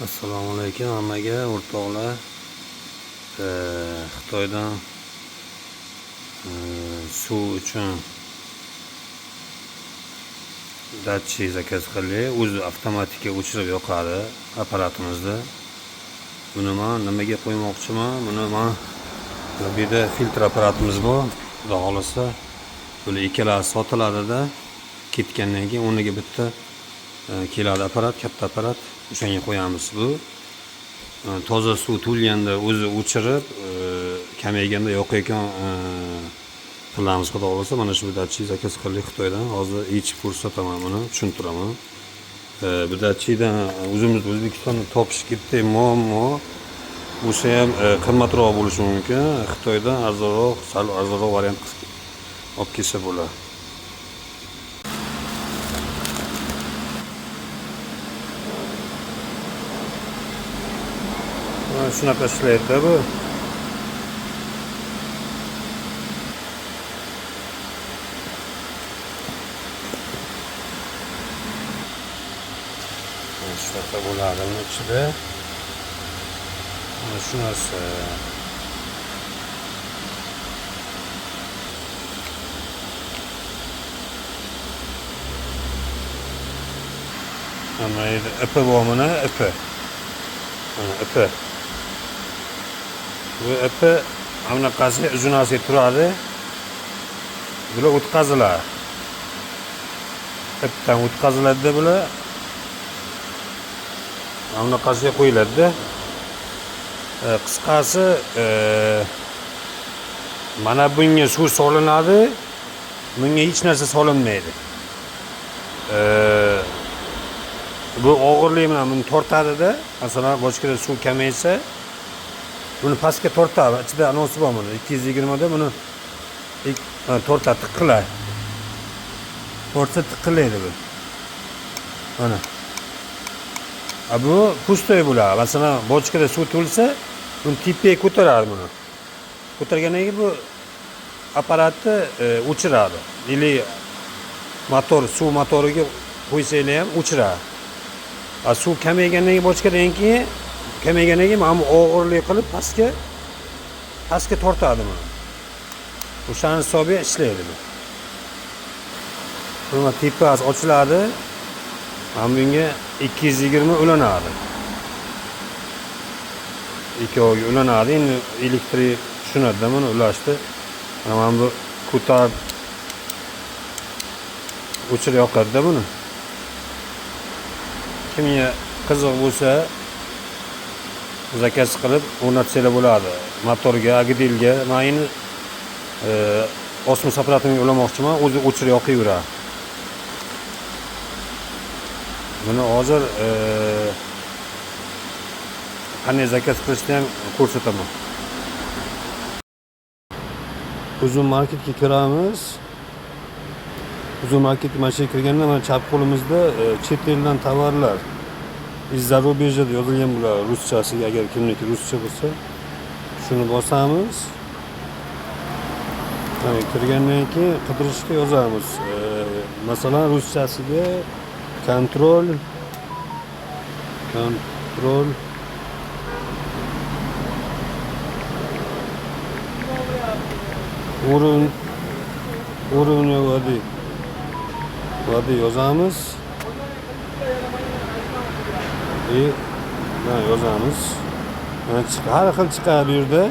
Assalomu alaykum hammaga o'rtoqlar. Xitoydan suv uchun datchik zakaz qildik. O'zi avtomatika o'chirib yoqadi apparatimizda. Buni men nimaga qo'ymoqchiman? Buni men bu yerda filtr apparatimiz bor. Xudo xolasa buni ikkalasi sotiladi-da. Ketgandan keyin o'rniga bitta keladi apparat, katta apparat. O'shanga qo'yamiz. Bu toza suv to'lganda o'zi o'chirib, kamayganda yoqayotgan qilamiz. Xudo xolasa mana shu datchik zakaz qildik Xitoydan. Hozir yechib ko'rsataman, buni tushuntiraman. Bu datchikdan o'zimizda O'zbekistonda topish ketdi, muammo. O'sha ham qimmatroq bo'lishi mumkin. Xitoydan arzonroq, sal arzonroq variant olib kelsa bo'ladi. Shunaqa ishlaydi-da bu. Shunaqa bo'ladi uni ichida. Mana shu narsa. Mana ipi bor, mana ipi. Mana ipi. Bu ipi bunaqasi uzunasi turadi. Bular o'tkaziladi. Ipdan o'tkaziladi bular. Bunaqasiga qo'yiladi. Qisqasi mana bunga suv solinadi. Bunga hech narsa solinmaydi. Bu og'irlik bilan buni tortadi-da. Masalan, boshqada suv kamaysa, buni pastga tortadi. Ichida anosi bor buni. 220 da buni tortadi, tiqiladi. Tortsa tiqilaydi bu. Mana. Bu pustoy bo'ladi. Masalan, bochkada suv to'lsa, buni tepaga ko'taradi buni. Ko'targandan keyin bu apparatni o'chiradi. Ili motor, suv motoriga qo'ysanglar ham o'chiradi. Suv kamaygandan keyin bochkadan keyin kamaygandan keyin mana bu og'irlik qilib pastga tortadi buni. O'shani hisobiga ishlaydi bu. Buni tepasi ochiladi. Mana bunga 220 ulanadi. Ikkoviga ulanadi. Endi elektrik tushunadi-da buni ulashdi. Mana bu ko'tarib o'chirib yoqadi-da buni. Kimga qiziq bo'lsa, zakaz qilib o'rnatsanglar bo'ladi. Motorga, agdilga. Men endi osmos apparatiga ulamoqchiman, o'zi o'chirib yoqaveradi. Buni hozir qanday zakaz qilishni ham ko'rsataman. Uzun marketga kiramiz. Uzun marketga mana shu kirganda mana chap qo'limizda chet eldan tovarlar iz-za rubejda yozilgan bular ruschasiga, agar kimniki ruscha bo'lsa, shuni bosamiz. Mana kirgandan keyin qidirishga yozamiz. Masalan, ruschasiga kontrol uровня воды yozamiz. Yozamiz. Har xil chiqadi bu yerda.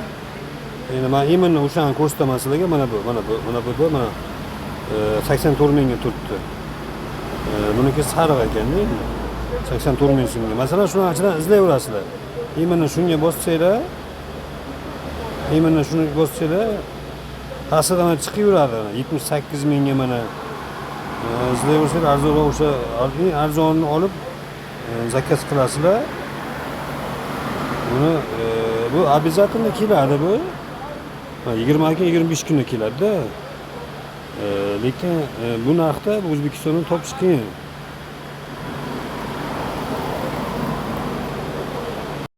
Endi men imonni o'shani ko'rsataman sizlarga. Mana bu 84 mingga turibdi. Buniki sariq ekan-da endi. 84 ming so'mga. Masalan, shuni ichidan izlayverasizlar. Imonni shunga bossanglar, pastda mana chiqaveradi. 78 mingga mana izlayversanglar, arzonroq o'sha arzonni olib zakaz qilasizlar. Buni bu обязательно keladi bu. 20 kun, 25 kunda keladi-da. Lekin bu narxda O'zbekistonda topish qiyin.